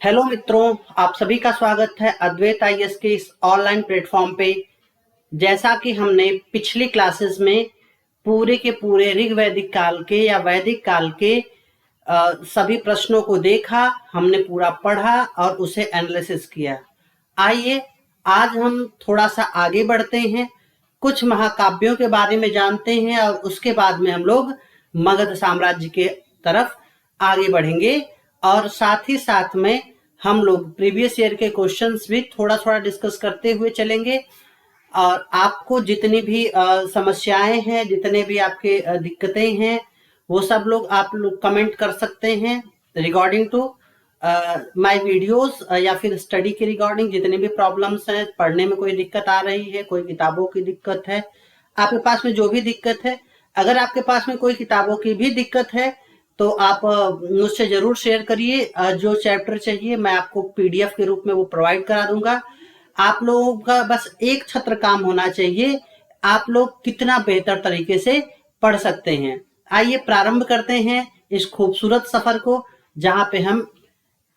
Hello मित्रों, आप सभी का स्वागत है अद्वैत आईएएस के इस ऑनलाइन प्लेटफॉर्म पे। जैसा कि हमने पिछली क्लासेस में पूरे के पूरे ऋग वैदिक काल के या वैदिक काल के सभी प्रश्नों को देखा, हमने पूरा पढ़ा और उसे एनालिसिस किया। आइए आज हम थोड़ा सा आगे बढ़ते हैं, कुछ महाकाव्यों के बारे में जानते हैं और उसके बाद में हम लोग मगध साम्राज्य के तरफ आगे बढ़ेंगे और साथ ही साथ में हम लोग प्रीवियस ईयर के क्वेश्चंस भी थोड़ा थोड़ा डिस्कस करते हुए चलेंगे। और आपको जितनी भी समस्याएं हैं, जितने भी आपके दिक्कतें हैं, वो सब लोग आप लोग कमेंट कर सकते हैं रिगार्डिंग टू माय वीडियोस या फिर स्टडी के रिगार्डिंग। जितने भी प्रॉब्लम्स हैं, पढ़ने में कोई दिक्कत आ रही है, कोई किताबों की दिक्कत है, आपके पास में जो भी दिक्कत है, अगर आपके पास में कोई किताबों की भी दिक्कत है तो आप मुझसे जरूर शेयर करिए। जो चैप्टर चाहिए मैं आपको पीडीएफ के रूप में वो प्रोवाइड करा दूंगा। आप लोगों का बस एक छत्र काम होना चाहिए, आप लोग कितना बेहतर तरीके से पढ़ सकते हैं। आइए प्रारंभ करते हैं इस खूबसूरत सफर को, जहां पे हम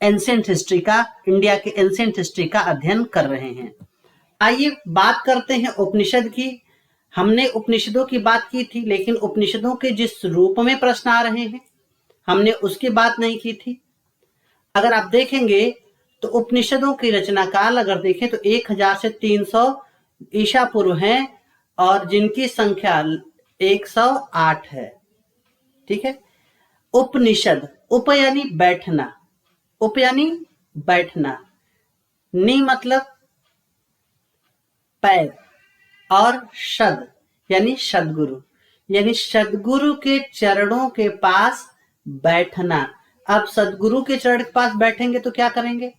एंशिएंट हिस्ट्री का, इंडिया के एंशिएंट हिस्ट्री का अध्ययन कर रहे हैं। आइए बात करते हैं उपनिषद की। हमने उपनिषदों की बात की थी, लेकिन उपनिषदों के जिस रूप में प्रश्न आ रहे हैं हमने उसकी बात नहीं की थी। अगर आप देखेंगे तो उपनिषदों की रचना काल अगर देखें तो 1000 से 300 ईसा पूर्व है और जिनकी संख्या 108 है। ठीक है। उपनिषद, उप यानी बैठना, उप यानी बैठना, नि मतलब पैर और शद यानी सदगुरु, यानी सदगुरु के चरणों के पास बैठना। अब सदगुरु के चरण के पास बैठेंगे तो क्या करेंगे?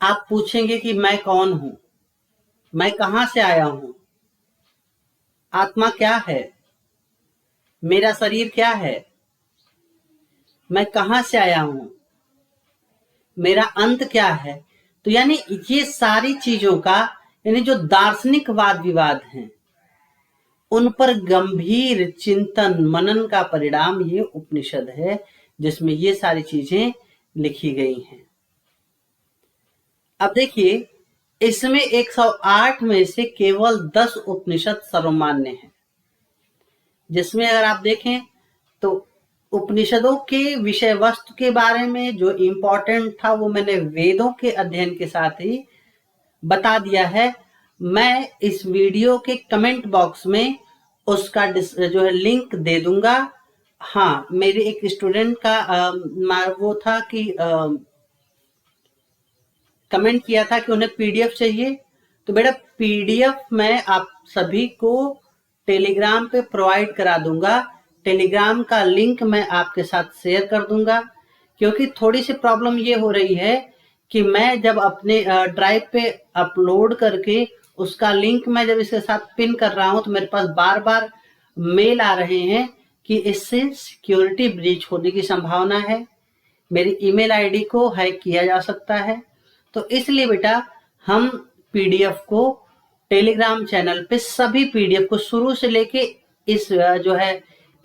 आप पूछेंगे कि मैं कौन हूं, मैं कहां से आया हूं, आत्मा क्या है, मेरा शरीर क्या है, मैं कहां से आया हूं, मेरा अंत क्या है। तो यानी ये सारी चीजों का, यानी जो दार्शनिक वाद विवाद हैं उन पर गंभीर चिंतन मनन का परिणाम ये उपनिषद है, जिसमें ये सारी चीजें लिखी गई हैं। अब देखिए, इसमें 108 में से केवल 10 उपनिषद सर्वमान्य हैं, जिसमें अगर आप देखें तो उपनिषदों के विषय वस्तु के बारे में जो इम्पोर्टेंट था वो मैंने वेदों के अध्ययन के साथ ही बता दिया है। मैं इस वीडियो के कमेंट बॉक्स में उसका जो है लिंक दे दूंगा। हाँ, मेरे एक स्टूडेंट का वो था कि कमेंट किया था कि उन्हें पीडीएफ चाहिए, तो बेटा पीडीएफ मैं आप सभी को टेलीग्राम पे प्रोवाइड करा दूंगा। टेलीग्राम का लिंक मैं आपके साथ शेयर कर दूंगा, क्योंकि थोड़ी सी प्रॉब्लम ये हो रही है कि मैं जब अपने ड्राइव पे अपलोड करके उसका लिंक मैं जब इसके साथ पिन कर रहा हूं तो मेरे पास बार बार मेल आ रहे हैं कि इससे सिक्योरिटी ब्रीच होने की संभावना है, मेरी ईमेल आईडी को हैक किया जा सकता है। तो इसलिए बेटा हम पीडीएफ को टेलीग्राम चैनल पे सभी पीडीएफ को शुरू से लेके इस जो है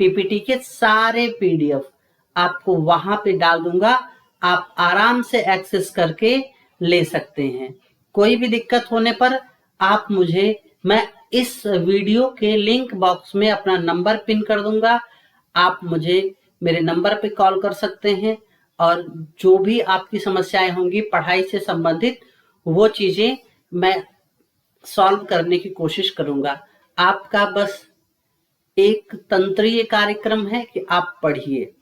पीपीटी के सारे पीडीएफ आपको वहां पे डाल दूंगा, आप आराम से एक्सेस करके ले सकते हैं। कोई भी दिक्कत होने पर आप मुझे, मैं इस वीडियो के लिंक बॉक्स में अपना नंबर पिन कर दूंगा, आप मुझे मेरे नंबर पे कॉल कर सकते हैं और जो भी आपकी समस्याएं होंगी पढ़ाई से संबंधित वो चीजें मैं सॉल्व करने की कोशिश करूंगा। आपका बस एक तंत्रीय कार्यक्रम है कि आप पढ़िए,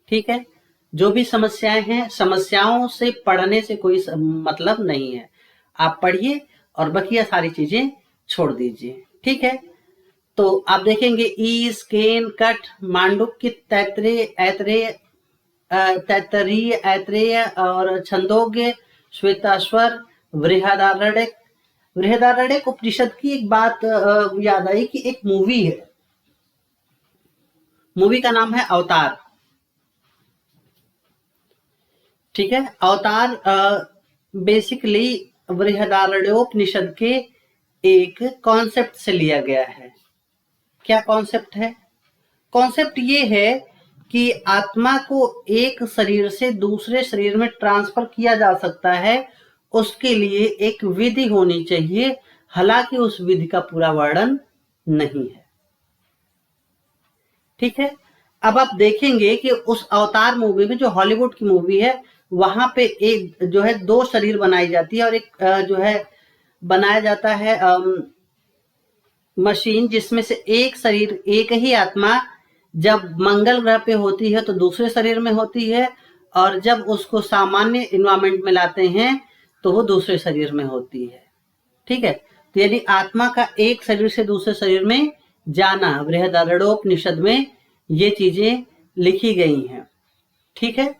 ठीक है। जो भी समस्याएं हैं, समस्याओं से पढ़ने से कोई मतलब नहीं है, आप पढ़िए और बकिया सारी चीजें छोड़ दीजिए, ठीक है। तो आप देखेंगे ईस, केन, कट, मांडुक्य, तैत्तरीय, ऐत्रेय और छंदोग्य, श्वेताश्वर, बृहदारण्यक। बृहदारण्यक उपनिषद की एक बात याद आई कि एक मूवी है, मूवी का नाम है अवतार, ठीक है। अवतार बेसिकली बृहदारण्योपनिषद के एक कॉन्सेप्ट से लिया गया है। क्या कॉन्सेप्ट है? कॉन्सेप्ट ये है कि आत्मा को एक शरीर से दूसरे शरीर में ट्रांसफर किया जा सकता है, उसके लिए एक विधि होनी चाहिए। हालांकि उस विधि का पूरा वर्णन नहीं है। ठीक है, अब आप देखेंगे कि उस अवतार मूवी में, जो हॉलीवुड की मूवी है, वहां पे एक जो है 2 शरीर बनाई जाती है और एक जो है बनाया जाता है मशीन, जिसमें से एक शरीर, एक ही आत्मा जब मंगल ग्रह पे होती है तो दूसरे शरीर में होती है, और जब उसको सामान्य इन्वायरमेंट में लाते हैं तो वो दूसरे शरीर में होती है। ठीक है, तो यदि आत्मा का एक शरीर से दूसरे शरीर में जाना, बृहदारण्योपनिषद में ये चीजें लिखी गई हैं। ठीक है,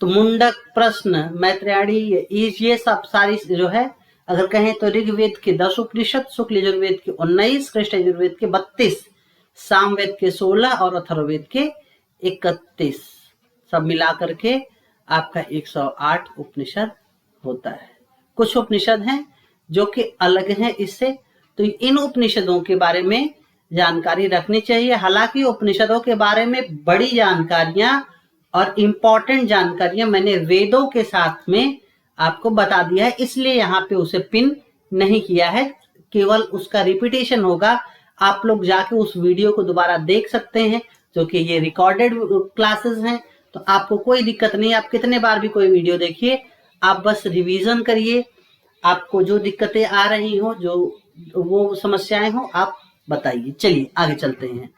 तो मुंडक, प्रश्न, मैत्रेयणी, ये सब सारी जो है, अगर कहें तो ऋग्वेद के 10 उपनिषद, शुक्ल यजुर्वेद के 19, कृष्ण यजुर्वेद के 32, सामवेद के 16 और अथर्ववेद के 31, सब मिला करके आपका 108 उपनिषद होता है। कुछ उपनिषद हैं जो कि अलग हैं इससे, तो इन उपनिषदों के बारे में जानकारी रखनी चाहिए। हालांकि उपनिषदों के बारे में बड़ी जानकारियां और इम्पोर्टेंट जानकारियां मैंने वेदों के साथ में आपको बता दिया है, इसलिए यहाँ पे उसे पिन नहीं किया है, केवल उसका रिपीटेशन होगा। आप लोग जाके उस वीडियो को दोबारा देख सकते हैं, जो कि ये रिकॉर्डेड क्लासेस हैं, तो आपको कोई दिक्कत नहीं। आप कितने बार भी कोई वीडियो देखिए, आप बस रिवीजन करिए। आपको जो दिक्कतें आ रही हो, जो वो समस्याएं हो, आप बताइए। चलिए आगे चलते हैं।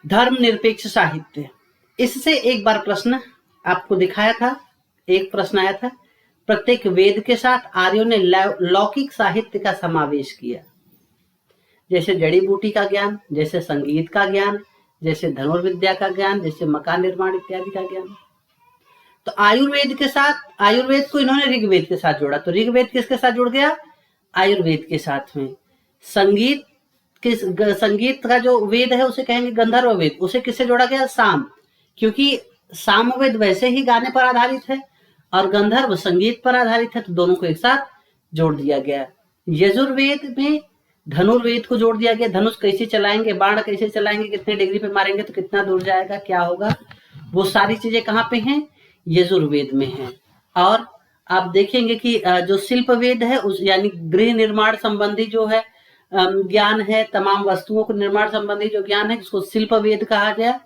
धर्मनिरपेक्ष साहित्य, इससे एक बार प्रश्न आपको दिखाया था, एक प्रश्न आया था। प्रत्येक वेद के साथ आर्यों ने लौकिक साहित्य का समावेश किया, जैसे जड़ी बूटी का ज्ञान, जैसे संगीत का ज्ञान, जैसे धनुर्विद्या का ज्ञान, जैसे मकान निर्माण इत्यादि का ज्ञान। तो आयुर्वेद के साथ, आयुर्वेद को इन्होंने ऋग्वेद के साथ जोड़ा, तो ऋग्वेद किसके साथ जुड़ गया? आयुर्वेद के साथ में। संगीत का जो वेद है उसे कहेंगे गंधर्व वेद, उसे किससे जोड़ा गया? साम, क्योंकि सामवेद वैसे ही गाने पर आधारित है और गंधर्व संगीत पर आधारित है, तो दोनों को एक साथ जोड़ दिया गया। यजुर्वेद में धनुर्वेद को जोड़ दिया गया, धनुष कैसे चलाएंगे, बाण कैसे चलाएंगे, कितने डिग्री पे मारेंगे तो कितना दूर जाएगा, क्या होगा, वो सारी चीजें कहाँ पे हैं? यजुर्वेद में है। और आप देखेंगे कि जो शिल्प वेद है, उस यानी गृह निर्माण संबंधी जो है ज्ञान है, तमाम वस्तुओं को निर्माण संबंधी जो ज्ञान है, जिसको शिल्प वेद कहा गया,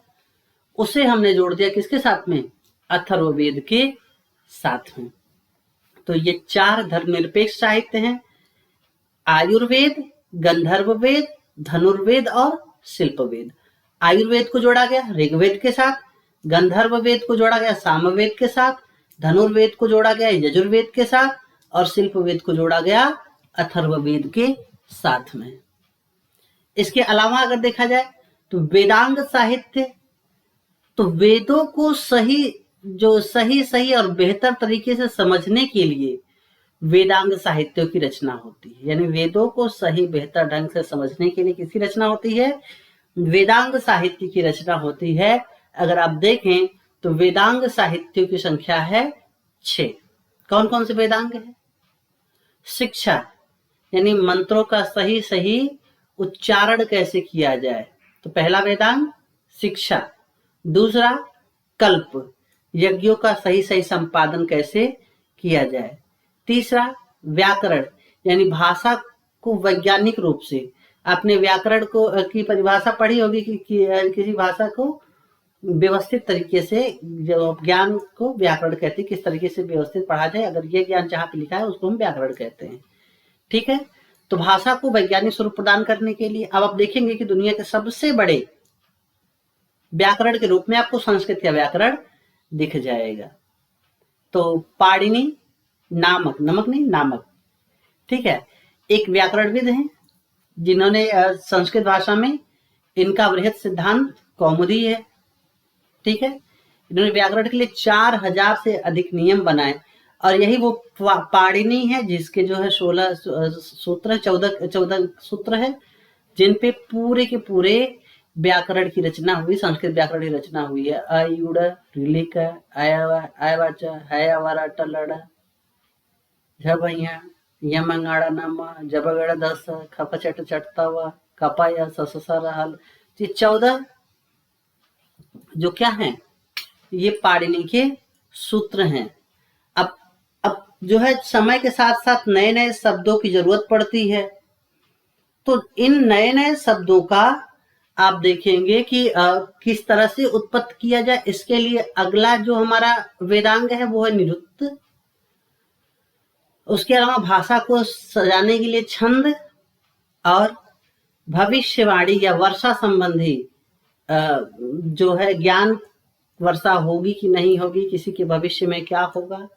उसे हमने जोड़ दिया किसके साथ में? अथर्ववेद के साथ में। तो ये 4 धर्मनिरपेक्ष साहित्य हैं: आयुर्वेद, गंधर्व वेद, धनुर्वेद और शिल्पवेद। आयुर्वेद को जोड़ा गया ऋग्वेद के साथ, गंधर्व वेद को जोड़ा गया सामवेद के साथ, धनुर्वेद को जोड़ा गया यजुर्वेद के साथ, और शिल्पवेद को जोड़ा गया अथर्ववेद के साथ में। इसके अलावा अगर देखा जाए तो वेदांग साहित्य, तो वेदों को सही और बेहतर तरीके से समझने के लिए वेदांग साहित्यों की रचना होती है। यानी वेदों को सही बेहतर ढंग से समझने के लिए किसकी रचना होती है? वेदांग साहित्य की रचना होती है। अगर आप देखें तो वेदांग साहित्यों की संख्या है 6। कौन कौन से वेदांग है? शिक्षा, यानी मंत्रों का सही उच्चारण कैसे किया जाए, तो पहला वेदांग शिक्षा। दूसरा कल्प, यज्ञों का सही संपादन कैसे किया जाए। तीसरा व्याकरण, यानी भाषा को वैज्ञानिक रूप से, आपने व्याकरण को की परिभाषा पढ़ी होगी कि किसी भाषा को व्यवस्थित तरीके से, जो ज्ञान को व्याकरण कहते हैं, किस तरीके से व्यवस्थित पढ़ा जाए, अगर ये ज्ञान जहाँ पे लिखा है उसको हम व्याकरण कहते हैं। ठीक है, तो भाषा को वैज्ञानिक स्वरूप प्रदान करने के लिए अब आप देखेंगे कि दुनिया के सबसे बड़े व्याकरण के रूप में आपको संस्कृत का व्याकरण दिख जाएगा। तो पाणिनि, नामक, ठीक है, एक व्याकरणविद हैं जिन्होंने संस्कृत भाषा में, इनका बृहत सिद्धांत कौमुदी है। ठीक है, इन्होंने व्याकरण के लिए 4000 से अधिक नियम बनाए, और यही वो पाणिनि है जिसके जो है 16 सूत्र, 14 सूत्र है, जिन पे पूरे के पूरे व्याकरण की रचना हुई, संस्कृत व्याकरण की रचना हुई है। अयुड़, रिलिक, आयवाच, हयावारा, टलड़, झबैया, यमंगाड़ा, नम, जबगड़, दस, खपचट, चटतव, कपाय, सससर, हल, 14 जो क्या है, ये पाणिनि के सूत्र हैं। अब जो है समय के साथ साथ नए नए शब्दों की जरूरत पड़ती है, तो इन नए नए शब्दों का आप देखेंगे कि किस तरह से उत्पत्ति किया जाए। इसके लिए अगला जो हमारा वेदांग है वो है निरुक्त। उसके अलावा भाषा को सजाने के लिए छंद और भविष्यवाणी या वर्षा संबंधी जो है ज्ञान, वर्षा होगी कि नहीं होगी, किसी के भविष्य में क्या होगा,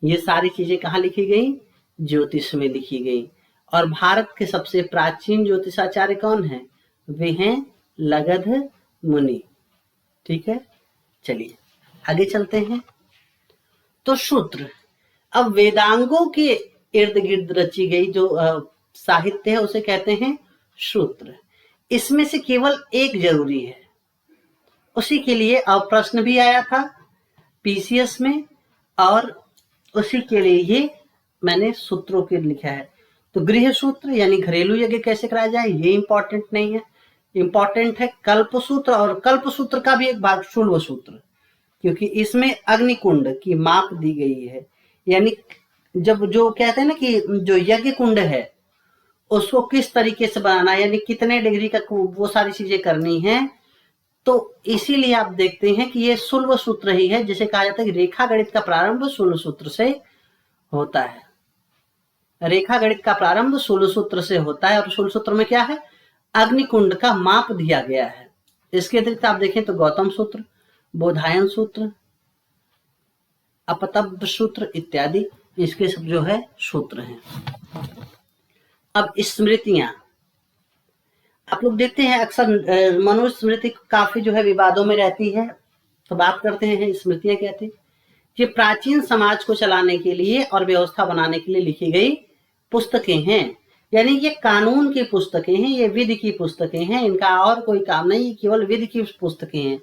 ये सारी चीजें कहाँ लिखी गई, ज्योतिष में लिखी गई। और भारत के सबसे प्राचीन ज्योतिषाचार्य कौन है, वे हैं लगध मुनि। ठीक है, चलिए आगे चलते हैं। तो सूत्र, अब वेदांगों के इर्द गिर्द रची गई जो साहित्य है उसे कहते हैं सूत्र। इसमें से केवल एक जरूरी है, उसी के लिए अब प्रश्न भी आया था पीसीएस में, और उसी के लिए ये मैंने सूत्रों के लिखा है। तो गृह सूत्र यानी घरेलू यज्ञ कैसे कराया जाए, ये इंपॉर्टेंट नहीं है, इंपॉर्टेंट है कल्प सूत्र। और कल्प सूत्र का भी एक भाग शुल्व सूत्र, क्योंकि इसमें अग्निकुंड की माप दी गई है। यानी जब जो कहते हैं ना कि जो यज्ञ कुंड है उसको किस तरीके से बनाना है, यानी कितने डिग्री का, वो सारी चीजें करनी है। तो इसीलिए आप देखते हैं कि ये शुल्व सूत्र ही है, जिसे कहा जाता है कि रेखा गणित का प्रारंभ शुल्व सूत्र से होता है। रेखा गणित का प्रारंभ शुल्व सूत्र से होता है, और शुल्व सूत्र में क्या है, अग्निकुंड का माप दिया गया है। इसके अतिरिक्त आप देखें तो गौतम सूत्र, बोधायन सूत्र, अपतब्ध सूत्र इत्यादि इसके सब जो है सूत्र हैं। अब स्मृतियां आप लोग देखते हैं अक्सर मनुस्मृति काफी जो है विवादों में रहती है, तो बात करते हैं स्मृतियां क्या थी। ये प्राचीन समाज को चलाने के लिए और व्यवस्था बनाने के लिए लिखी गई पुस्तकें हैं, यानी ये कानून की पुस्तकें हैं, ये विधि की पुस्तकें हैं, इनका और कोई काम नहीं, केवल विधि की पुस्तकें हैं।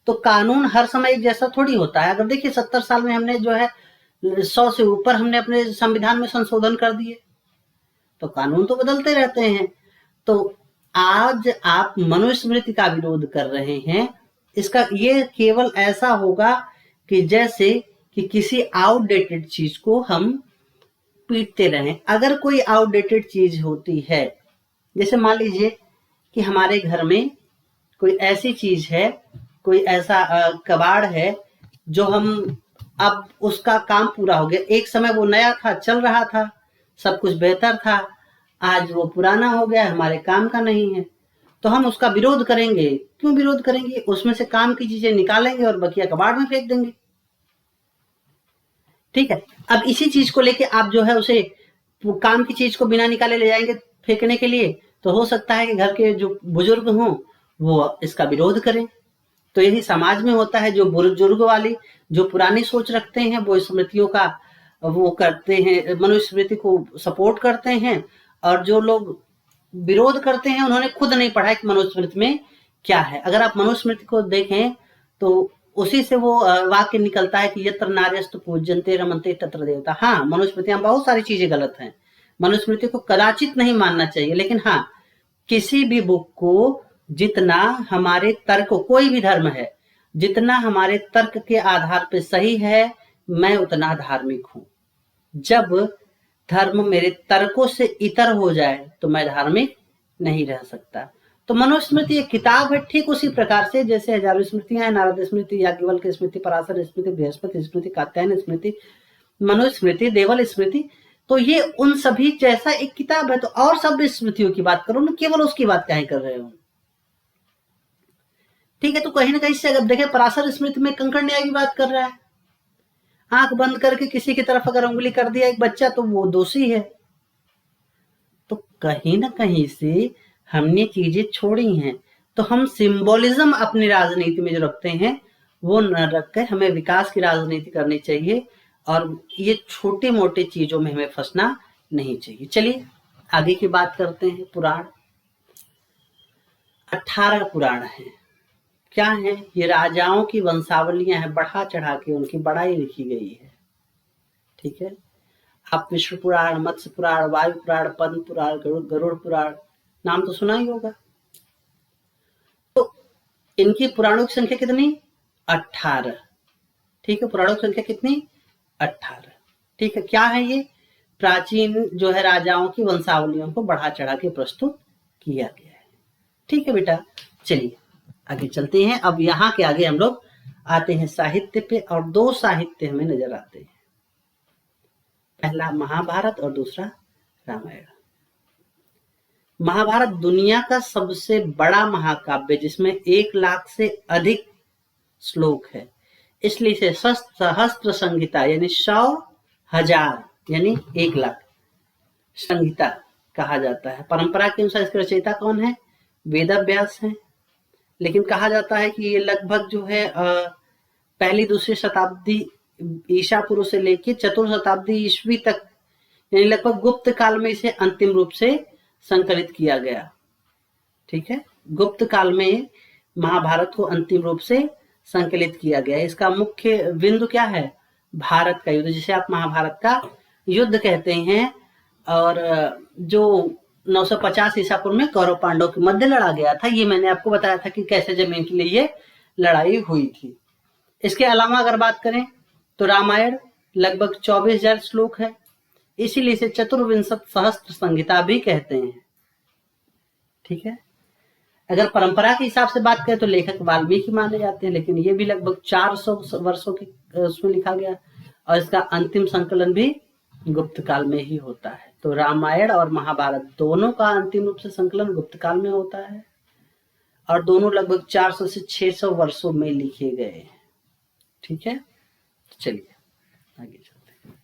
तो कानून हर समय एक जैसा थोड़ी होता है। अगर देखिए 70 साल में हमने जो है 100 से ऊपर हमने अपने संविधान में संशोधन कर दिए, तो कानून तो बदलते रहते हैं। तो आज आप मनुस्मृति का विरोध कर रहे हैं, इसका ये केवल ऐसा होगा कि जैसे कि किसी आउटडेटेड चीज को हम पीटते रहें। अगर कोई आउटडेटेड चीज होती है, जैसे मान लीजिए कि हमारे घर में कोई ऐसी चीज है, कोई ऐसा कबाड़ है जो हम, अब उसका काम पूरा हो गया, एक समय वो नया था, चल रहा था, सब कुछ बेहतर था, आज वो पुराना हो गया, हमारे काम का नहीं है, तो हम उसका विरोध करेंगे। क्यों विरोध करेंगे, उसमें से काम की चीजें निकालेंगे और बकिया कबाड़ में फेंक देंगे। ठीक है, अब इसी चीज को लेके आप जो है उसे काम की चीज को बिना निकाले ले जाएंगे फेंकने के लिए, तो हो सकता है कि घर के जो बुजुर्ग हों वो इसका विरोध करें। तो यही समाज में होता है, जो बुजुर्ग वाली जो पुरानी सोच रखते हैं वो स्मृतियों का वो करते हैं, मनुस्मृति को सपोर्ट करते हैं, और जो लोग विरोध करते हैं उन्होंने खुद नहीं पढ़ा कि मनुस्मृति में क्या है। अगर आप मनुस्मृति को देखें तो उसी से वो वाक्य निकलता है कि यत्र नार्यस्तु पूज्यन्ते रमन्ते तत्र देवता। हाँ, मनुस्मृतियां बहुत सारी चीजें गलत हैं, मनुस्मृति को कदाचित नहीं मानना चाहिए, लेकिन हाँ, किसी भी बुक को जितना हमारे तर्क, कोई भी धर्म है, जितना हमारे तर्क के आधार पे सही है, मैं उतना धार्मिक हूं। जब धर्म मेरे तर्कों से इतर हो जाए तो मैं धार्मिक नहीं रह सकता। तो मनुस्मृति एक किताब है, ठीक उसी प्रकार से जैसे हजारों स्मृतियां हैं, नारद स्मृति, याज्ञवल्क्य स्मृति, पराशर स्मृति, बृहस्पति स्मृति, कात्यायन स्मृति, मनुस्मृति, देवल स्मृति, तो ये उन सभी जैसा एक किताब है। तो और सब स्मृतियों की बात करो ना, केवल उसकी बात क्या कर रहे हो। ठीक है, तो कहीं ना कहीं से अगर देखें, पराशर स्मृति में कंकड़ न्याय की बात कर रहा है, आंख बंद करके किसी की तरफ अगर उंगली कर दिया एक बच्चा तो वो दोषी है। तो कहीं ना कहीं से हमने चीजें छोड़ी हैं, तो हम सिंबोलिज्म अपनी राजनीति में जो रखते हैं वो न रखकर हमें विकास की राजनीति करनी चाहिए, और ये छोटे मोटे चीजों में हमें फंसना नहीं चाहिए। चलिए आगे की बात करते हैं। पुराण 18 पुराण हैं। क्या है, ये राजाओं की वंशावलियां हैं, बढ़ा चढ़ा के उनकी बड़ाई लिखी गई है। ठीक है, आप विष्णु पुराण, मत्स्य पुराण, वायु पुराण, पद्म पुराण, गरुड़ पुराण नाम तो सुना ही होगा। तो इनकी पुराणों की संख्या कितनी, 18। ठीक है, पुराणों की संख्या कितनी? 18। ठीक है, क्या है ये? प्राचीन जो है राजाओं की वंशावलियों को बढ़ा चढ़ा के प्रस्तुत किया गया है। ठीक है बेटा, चलिए आगे चलते हैं। अब यहाँ के आगे हम लोग आते हैं साहित्य पे, और दो साहित्य हमें नजर आते हैं, पहला महाभारत और दूसरा रामायण। महाभारत दुनिया का सबसे बड़ा महाकाव्य जिसमें 1 लाख से अधिक श्लोक है, इसलिए इसे सहस्त्र संहिता यानी 100,000 यानी 1 लाख संहिता कहा जाता है। परंपरा के अनुसार इसके रचयिता कौन है? वेदव्यास हैं। लेकिन कहा जाता है कि ये लगभग जो है पहली दूसरी शताब्दी ईसा पूर्व से लेकर चतुर्थ शताब्दी ईस्वी तक, यानी लगभग गुप्त काल में इसे अंतिम रूप से संकलित किया गया। ठीक है, गुप्त काल में महाभारत को अंतिम रूप से संकलित किया गया। इसका मुख्य बिंदु क्या है? भारत का युद्ध, जिसे आप महाभारत का युद्ध कहते हैं, और जो 950 ईसा पूर्व में कौरव पांडव के मध्य लड़ा गया था। ये मैंने आपको बताया था कि कैसे जमीन के लिए ये लड़ाई हुई थी। इसके अलावा अगर बात करें तो रामायण लगभग 24,000 श्लोक है, इसीलिए इसे चतुर्विंशत सहस्त्र संहिता भी कहते हैं। ठीक है, अगर परंपरा के हिसाब से बात करें तो लेखक वाल्मीकि माने जाते हैं, लेकिन ये भी लगभग 400 वर्षों के उसमें लिखा गया, और इसका अंतिम संकलन भी गुप्त काल में ही होता है। तो रामायण और महाभारत दोनों का अंतिम रूप से संकलन गुप्त काल में होता है, और दोनों लगभग 400 से 600 वर्षों में लिखे गए हैं। ठीक है, चलिए आगे चलते हैं।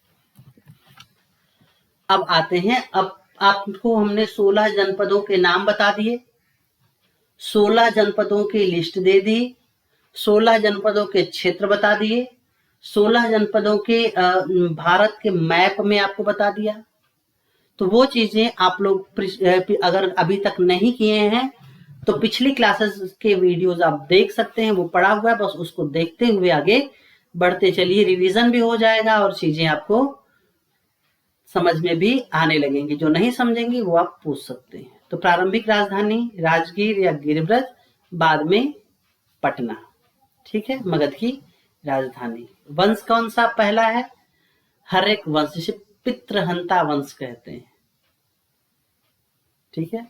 अब आते हैं, अब आपको हमने 16 जनपदों के नाम बता दिए, 16 जनपदों की लिस्ट दे दी, 16 जनपदों के क्षेत्र बता दिए, 16 जनपदों के भारत के मैप में आपको बता दिया। तो वो चीजें आप लोग अगर अभी तक नहीं किए हैं तो पिछली क्लासेस के वीडियोस आप देख सकते हैं, वो पड़ा हुआ है, बस उसको देखते हुए आगे बढ़ते चलिए। रिवीजन भी हो जाएगा और चीजें आपको समझ में भी आने लगेंगी। जो नहीं समझेंगी वो आप पूछ सकते हैं। तो प्रारंभिक राजधानी राजगीर या गिरिब्रज, बाद में पटना। ठीक है, मगध की राजधानी। वंश कौन सा पहला है? हर्यक वंश, जिसे पितृहंता वंश कहते हैं। ठीक है,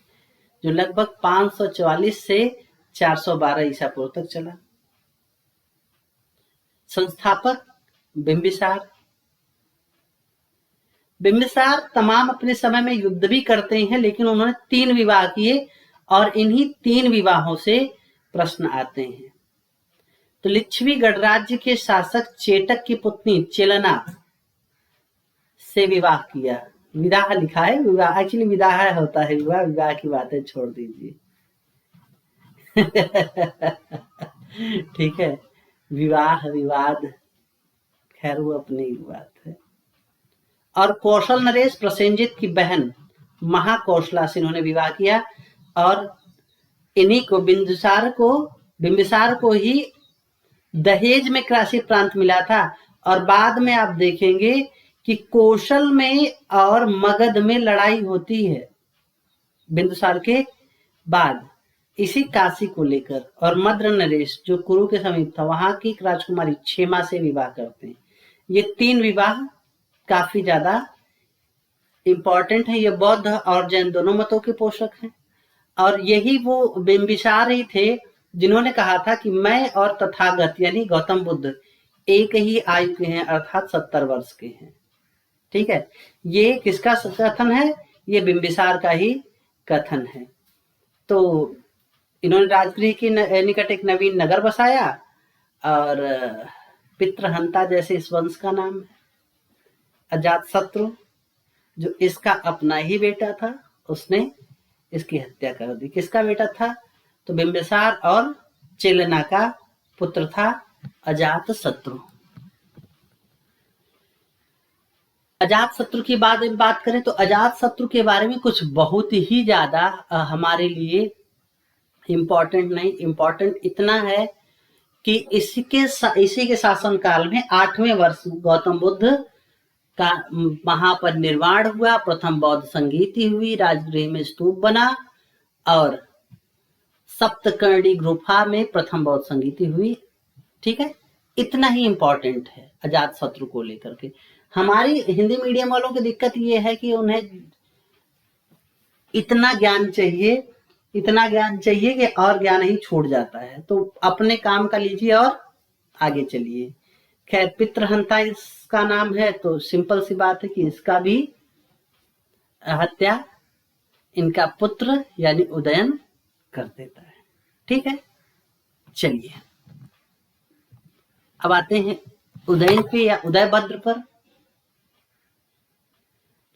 जो लगभग 544 से 412 ईसा पूर्व तक चला। संस्थापक बिंबिसार। बिंबिसार तमाम अपने समय में युद्ध भी करते हैं, लेकिन उन्होंने 3 विवाह किए, और इन्हीं 3 विवाहों से प्रश्न आते हैं। तो लिच्छवी गणराज्य के शासक चेटक की पुत्री चेलना से विवाह किया। विवाह लिखा है, विवाह एक्चुअली विवाह होता है, विवाह की बातें छोड़ दीजिए। ठीक है, विवाह विवाद खैर वो अपनी बात है। और कौशल नरेश प्रसेनजित की बहन महाकौशला से इन्होंने विवाह किया, और इन्हीं को बिंबिसार को ही दहेज में काशी प्रांत मिला था। और बाद में आप देखेंगे कि कौशल में और मगध में लड़ाई होती है बिंदुसार के बाद, इसी काशी को लेकर। और मद्र नरेश जो कुरु के समीप था, वहां की राजकुमारी क्षेमा से विवाह करते हैं। ये 3 विवाह काफी ज्यादा इंपॉर्टेंट है। ये बौद्ध और जैन दोनों मतों के पोषक हैं, और यही वो बिंबिसार ही थे जिन्होंने कहा था कि मैं और तथागत यानी गौतम बुद्ध एक ही आयु के हैं, अर्थात 70 वर्ष के हैं। ठीक है, ये किसका कथन है? ये बिंबिसार का ही कथन है। तो इन्होंने राजगृह के निकट एक नवीन नगर बसाया, और पितृहंता जैसे इस वंश का नाम है। अजातशत्रु जो इसका अपना ही बेटा था, उसने इसकी हत्या कर दी। किसका बेटा था? तो बिंबिसार और चेलना का पुत्र था अजातशत्रु। अजातशत्रु की बात करें तो अजातशत्रु के बारे में कुछ बहुत ही ज्यादा हमारे लिए इम्पोर्टेंट नहीं, इम्पोर्टेंट इतना है कि इसी के शासन काल में 8वें वर्ष गौतम बुद्ध का महापरिनिर्वाण हुआ। प्रथम बौद्ध संगीति हुई, राजगृह में स्तूप बना, और सप्तकर्णी गुफा में प्रथम बौद्ध संगीति हुई। ठीक है, इतना ही इंपॉर्टेंट है अजात शत्रु को लेकर के। हमारी हिंदी मीडियम वालों की दिक्कत ये है कि उन्हें इतना ज्ञान चाहिए कि और ज्ञान ही छूट जाता है। तो अपने काम का लीजिए और आगे चलिए। खैर, पितृहंता इसका नाम है, तो सिंपल सी बात है कि इसका भी हत्या इनका पुत्र यानी उदयन कर देता है। ठीक है, चलिए अब आते हैं उदयन पे या उदयभद्र पर।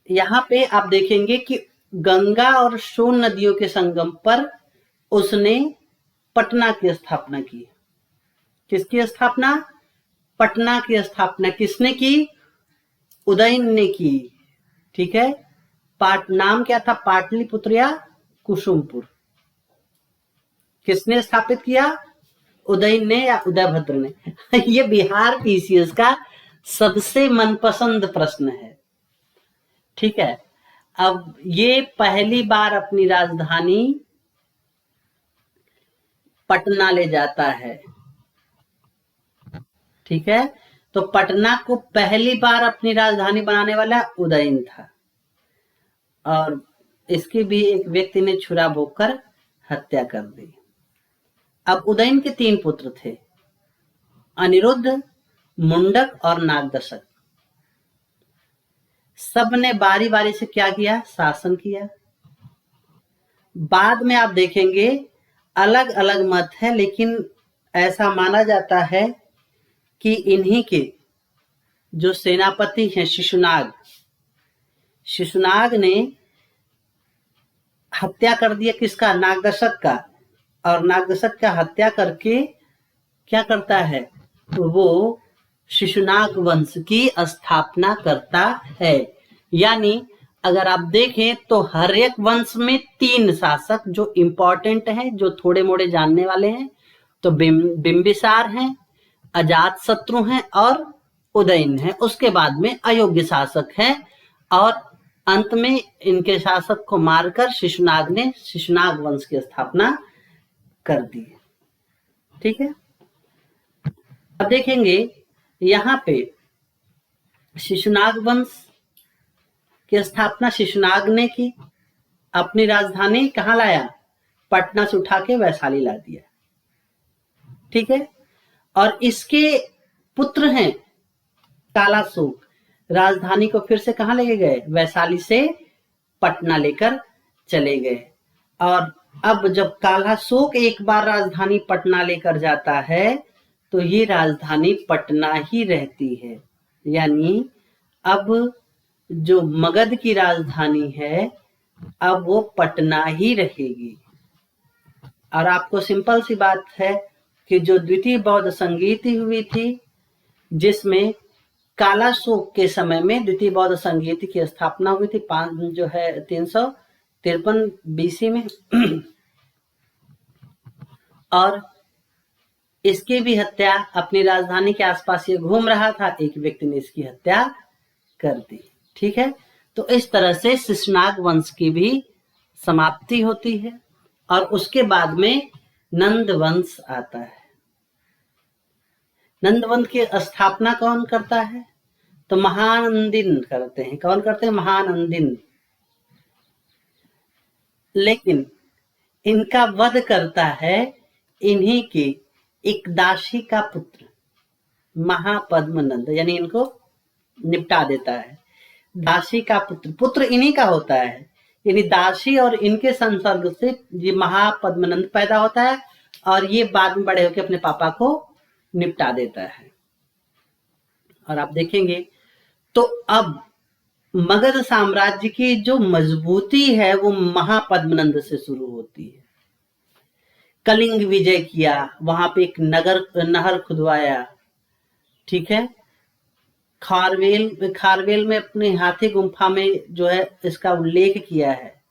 यहाँ पे आप देखेंगे कि गंगा और सोन नदियों के संगम पर उसने पटना की स्थापना की। किसकी स्थापना? पटना की स्थापना किसने की? उदयन ने की। ठीक है, नाम क्या था? पाटलिपुत्र या कुसुमपुर। किसने स्थापित किया? उदयन ने या उदयभद्र ने। ये बिहार पीसीएस का सबसे मनपसंद प्रश्न है। ठीक है, अब ये पहली बार अपनी राजधानी पटना ले जाता है। ठीक है, तो पटना को पहली बार अपनी राजधानी बनाने वाला उदयन था और इसकी भी एक व्यक्ति ने छुरा भोंककर हत्या कर दी। अब उदयन के 3 पुत्र थे, अनिरुद्ध, मुंडक और नागदशक। सब ने बारी बारी से क्या किया? शासन किया। बाद में आप देखेंगे अलग अलग मत है, लेकिन ऐसा माना जाता है कि इन्हीं के जो सेनापति हैं शिशुनाग ने हत्या कर दिया। किसका? नागदशक का। और नागदशक का हत्या करके क्या करता है? तो वो शिशुनाग वंश की स्थापना करता है। यानी अगर आप देखें तो हर एक वंश में 3 शासक जो इंपॉर्टेंट हैं, जो थोड़े मोड़े जानने वाले हैं, तो बिंबिसार हैं, अजात शत्रु हैं और उदयन है। उसके बाद में अयोग्य शासक हैं और अंत में इनके शासक को मारकर शिशुनाग ने शिशुनाग वंश की स्थापना कर दी। ठीक है, अब देखेंगे यहाँ पे शिशुनाग वंश की स्थापना शिशुनाग ने की। अपनी राजधानी कहाँ लाया? पटना से उठा के वैशाली ला दिया। ठीक है, और इसके पुत्र हैं कालाशोक। राजधानी को फिर से कहाँ लेके गए? वैशाली से पटना लेकर चले गए। और अब जब कालाशोक एक बार राजधानी पटना लेकर जाता है तो ये राजधानी पटना ही रहती है। यानी अब जो मगध की राजधानी है अब वो पटना ही रहेगी। और आपको सिंपल सी बात है कि जो द्वितीय बौद्ध संगीति हुई थी, जिसमें कालाशोक के समय में द्वितीय बौद्ध संगीति की स्थापना हुई थी 353 बीसी में और इसकी भी हत्या अपनी राजधानी के आसपास ये घूम रहा था, एक व्यक्ति ने इसकी हत्या कर दी। ठीक है, तो इस तरह से शिशुनाग वंश की भी समाप्ति होती है और उसके बाद में नंद वंश आता है। नंद वंश की स्थापना कौन करता है? तो महानंदिन करते हैं। कौन करते हैं? महानंदिन। लेकिन इनका वध करता है इन्हीं के एक दासी का पुत्र महापद्मनंद, यानी इनको निपटा देता है। दासी का पुत्र इन्हीं का होता है, यानी दासी और इनके संसर्ग से ये महापद्मनंद पैदा होता है और ये बाद में बड़े होकर अपने पापा को निपटा देता है। और आप देखेंगे तो अब मगध साम्राज्य की जो मजबूती है वो महापद्मनंद से शुरू होती है। कलिंग विजय किया, वहां पे एक नहर खुदवाया। ठीक है, खारवेल में अपने हाथी गुम्फा में जो है इसका उल्लेख किया है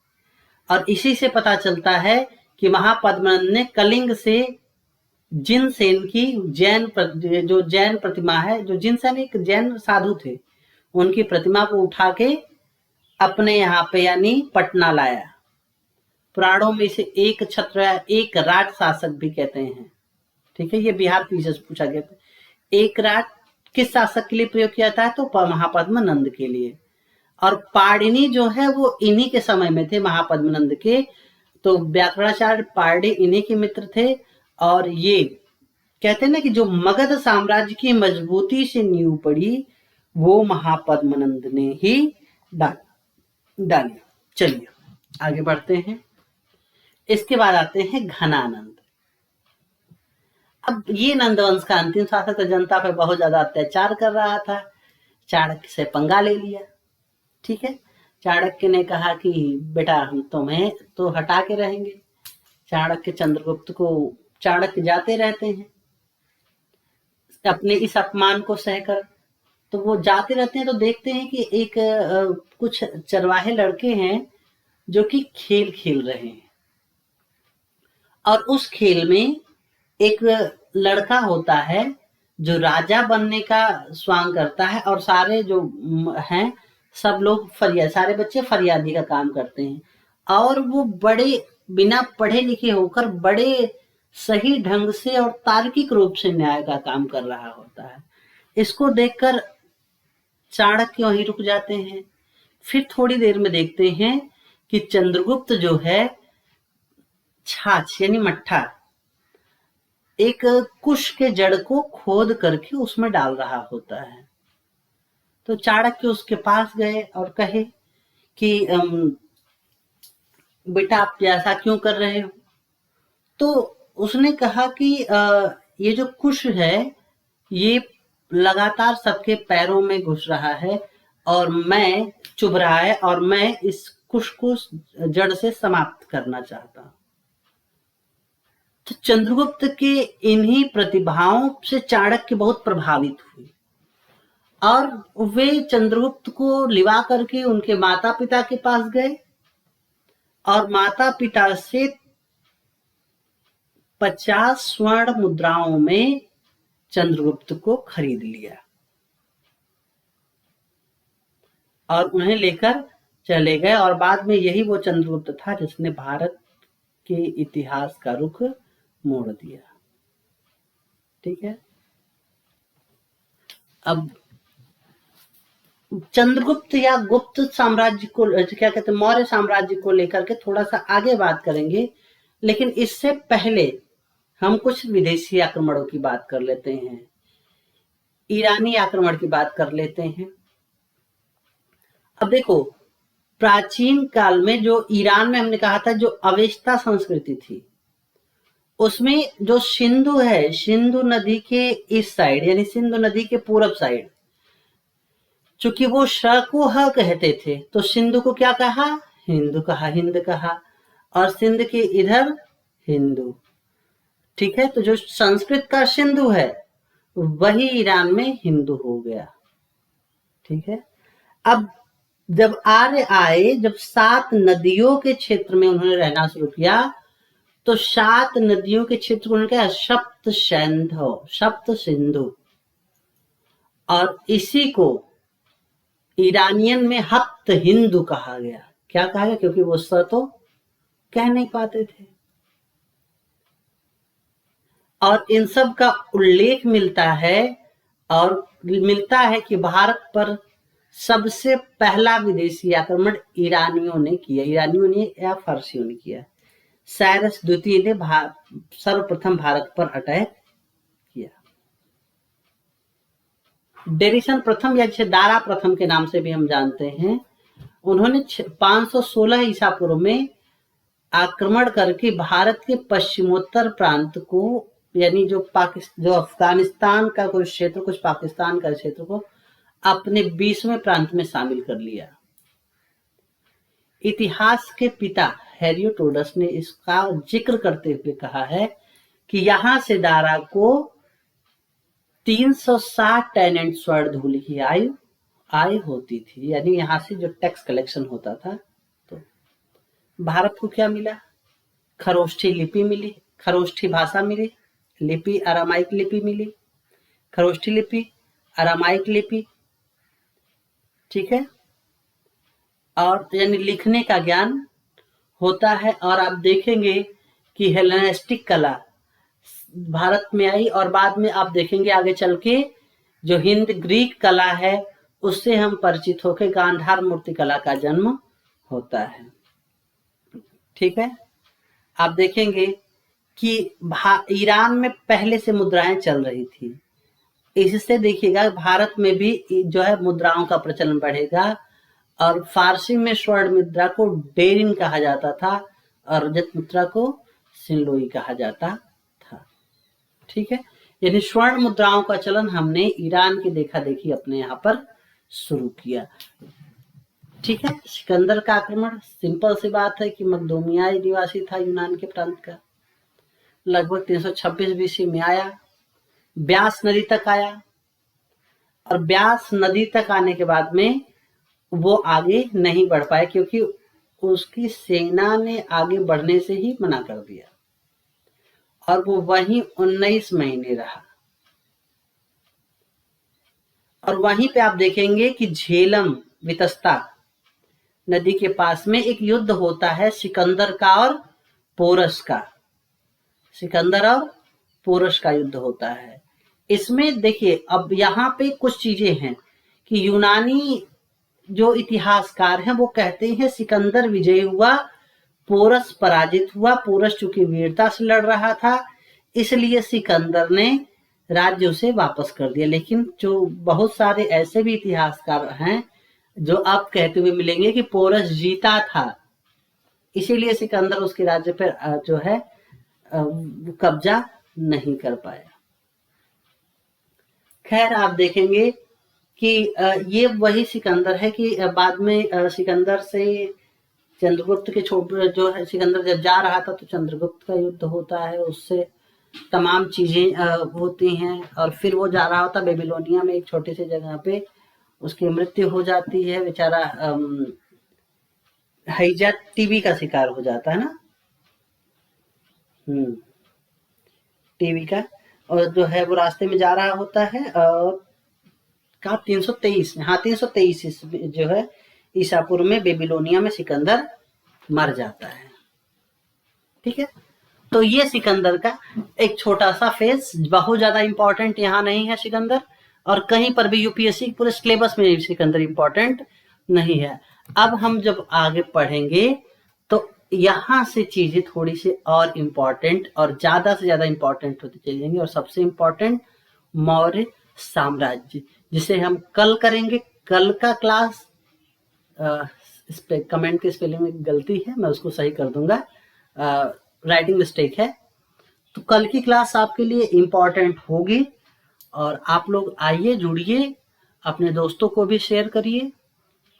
और इसी से पता चलता है कि महापद्मनंद ने कलिंग से जिनसेन की जैन प्रतिमा है, जो जिनसेन एक जैन साधु थे, उनकी प्रतिमा को उठा के अपने यहाँ पे यानी पटना लाया। पुराणों में इसे एक छत्र एक राज शासक भी कहते हैं। ठीक है, ये बिहार क्विज से पूछा गया था। एक रात किस शासक के लिए प्रयोग किया था, तो महापद्म नंद के लिए। और पाणिनि जो है वो इन्हीं के समय में थे, महापद्म नंद के। तो व्याकरणाचार्य पाणिनि इन्हीं के मित्र थे। और ये कहते हैं ना कि जो मगध साम्राज्य की मजबूती से नींव पड़ी वो महापद्म नंद ने ही डाली। चलिए आगे बढ़ते हैं। इसके बाद आते हैं घनानंद। अब ये नंदवंश का अंतिम शासक जनता पर बहुत ज्यादा अत्याचार कर रहा था। चाणक्य से पंगा ले लिया। ठीक है, चाणक्य ने कहा कि बेटा हम तुम्हें तो हटा के रहेंगे। चाणक्य चंद्रगुप्त को, चाणक्य जाते रहते हैं अपने इस अपमान को सहकर। तो वो जाते रहते हैं तो देखते हैं कि एक कुछ चरवाहे लड़के हैं जो कि खेल खेल रहे हैं। और उस खेल में एक लड़का होता है जो राजा बनने का स्वांग करता है, और सारे जो हैं सब लोग सारे बच्चे फरियादी का काम करते हैं। और वो बड़े बिना पढ़े लिखे होकर बड़े सही ढंग से और तार्किक रूप से न्याय का काम कर रहा होता है। इसको देखकर चाणक्य वहीं रुक जाते हैं। फिर थोड़ी देर में देखते हैं कि चंद्रगुप्त जो है छाछ यानी मट्ठा एक कुश के जड़ को खोद करके उसमें डाल रहा होता है। तो चाणक्य उसके पास गए और कहे कि बेटा आप ऐसा क्यों कर रहे हो। तो उसने कहा कि ये जो कुश है ये लगातार सबके पैरों में घुस रहा है और मैं चुभ रहा है, और मैं इस कुश को जड़ से समाप्त करना चाहता हूं। तो चंद्रगुप्त के इन्हीं प्रतिभाओं से चाणक्य बहुत प्रभावित हुए और वे चंद्रगुप्त को लिवा करके उनके माता पिता के पास गए और माता पिता से 50 स्वर्ण मुद्राओं में चंद्रगुप्त को खरीद लिया और उन्हें लेकर चले गए। और बाद में यही वो चंद्रगुप्त था जिसने भारत के इतिहास का रुख मोड़ दिया। ठीक है, अब चंद्रगुप्त या गुप्त साम्राज्य को क्या कहते हैं, मौर्य साम्राज्य को लेकर के थोड़ा सा आगे बात करेंगे, लेकिन इससे पहले हम कुछ विदेशी आक्रमणों की बात कर लेते हैं। ईरानी आक्रमण की बात कर लेते हैं। अब देखो, प्राचीन काल में जो ईरान में हमने कहा था जो अवेस्ता संस्कृति थी, उसमें जो सिंधु है, सिंधु नदी के इस साइड यानी सिंधु नदी के पूरब साइड, चूंकि वो श को ह कहते थे तो सिंधु को क्या कहा, हिंदू कहा, हिंद कहा, और सिंध के इधर हिंदू। ठीक है, तो जो संस्कृत का सिंधु है वही ईरान में हिंदू हो गया। ठीक है, अब जब आर्य आए, जब 7 नदियों के क्षेत्र में उन्होंने रहना शुरू किया, तो 7 नदियों के क्षेत्र को उन्होंने कहा सप्त सिंधु, सप्त सिंधु, और इसी को ईरानियन में हप्त हिंदू कहा गया। क्या कहा गया, क्योंकि वो स तो कह नहीं पाते थे। और इन सब का उल्लेख मिलता है कि भारत पर सबसे पहला विदेशी आक्रमण ईरानियों ने किया, ईरानियों ने या फारसियों ने किया। साइरस द्वितीय ने सर्वप्रथम भारत पर अटैक किया। डेरिसन प्रथम या जिसे दारा प्रथम के नाम से भी हम जानते हैं, उन्होंने 516 ईसा पूर्व में आक्रमण करके भारत के पश्चिमोत्तर प्रांत को, यानी जो अफगानिस्तान का कुछ क्षेत्र, कुछ पाकिस्तान का क्षेत्र को अपने 20वें प्रांत में शामिल कर लिया। इतिहास के पिता हेरोडोटस ने इसका जिक्र करते हुए कहा है कि यहां से दारा को 360 टैलेंट स्वर्ण धूलि की आय होती थी, यानी यहां से जो टैक्स कलेक्शन होता था। तो भारत को क्या मिला, खरोष्ठी लिपि मिली, खरोष्ठी भाषा मिली, लिपि अरामाइक लिपि मिली, खरोष्ठी लिपि, अरामाइक लिपि। ठीक है, और यानी लिखने का ज्ञान होता है। और आप देखेंगे कि हेलेनिस्टिक कला भारत में आई, और बाद में आप देखेंगे आगे चल के जो हिंद ग्रीक कला है उससे हम परिचित होकर गांधार मूर्ति कला का जन्म होता है। ठीक है, आप देखेंगे कि ईरान में पहले से मुद्राएं चल रही थी, इससे देखिएगा भारत में भी जो है मुद्राओं का प्रचलन बढ़ेगा। और फारसी में स्वर्ण मुद्रा को डेरिन कहा जाता था और रजत मुद्रा को सिनलोई कहा जाता था। ठीक है, यानी स्वर्ण मुद्राओं का चलन हमने ईरान की देखा देखी अपने यहाँ पर शुरू किया। ठीक है, सिकंदर का आक्रमण, सिंपल सी बात है कि मकदूमियाई निवासी था यूनान के प्रांत का, लगभग 326 बीसी में आया, ब्यास नदी तक आया, और ब्यास नदी तक आने के बाद में वो आगे नहीं बढ़ पाए क्योंकि उसकी सेना ने आगे बढ़ने से ही मना कर दिया, और वो वहीं 19 महीने रहा। और वहीं पे आप देखेंगे कि झेलम वितस्ता नदी के पास में एक युद्ध होता है सिकंदर का और पोरस का, सिकंदर और पोरस का युद्ध होता है। इसमें देखिए अब यहाँ पे कुछ चीजें हैं कि यूनानी जो इतिहासकार हैं वो कहते हैं सिकंदर विजयी हुआ, पोरस पराजित हुआ। पोरस चूंकि वीरता से लड़ रहा था इसलिए सिकंदर ने राज्य उसे वापस कर दिया। लेकिन जो बहुत सारे ऐसे भी इतिहासकार हैं जो आप कहते हुए मिलेंगे कि पोरस जीता था, इसीलिए सिकंदर उसके राज्य पर जो है कब्जा नहीं कर पाया। खैर आप देखेंगे कि ये वही सिकंदर है कि बाद में सिकंदर से चंद्रगुप्त के जो है सिकंदर जब जा रहा था तो चंद्रगुप्त का युद्ध होता है, उससे तमाम चीजें होती हैं। और फिर वो जा रहा होता बेबीलोनिया में एक छोटी सी जगह पे, उसकी मृत्यु हो जाती है, बेचारा हैजा टीबी का शिकार हो जाता है ना, टीबी का। और जो है वो रास्ते में जा रहा होता है और 323 में, हाँ 323 जो है ईसापुर में बेबीलोनिया में सिकंदर मर जाता है। ठीक है, तो ये सिकंदर का एक छोटा सा फेज, बहुत ज्यादा इंपॉर्टेंट यहाँ नहीं है सिकंदर, और कहीं पर भी यूपीएससी पूरे सिलेबस में सिकंदर इंपॉर्टेंट नहीं है। अब हम जब आगे पढ़ेंगे तो यहाँ से चीजें थोड़ी सी और इम्पोर्टेंट और ज्यादा से ज्यादा इम्पोर्टेंट होती चली जाएंगी। और सबसे इम्पोर्टेंट मौर्य साम्राज्य, जिसे हम कल करेंगे। कल का क्लास इस पे कमेंट के स्पेलिंग में गलती है, मैं उसको सही कर दूंगा, राइटिंग मिस्टेक है। तो कल की क्लास आपके लिए इम्पोर्टेंट होगी, और आप लोग आइए, जुड़िए, अपने दोस्तों को भी शेयर करिए।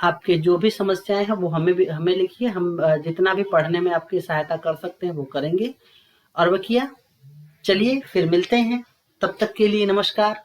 आपके जो भी समस्याएं हैं वो हमें लिखिए, हम जितना भी पढ़ने में आपकी सहायता कर सकते हैं वो करेंगे। और वह किया, चलिए फिर मिलते हैं, तब तक के लिए नमस्कार।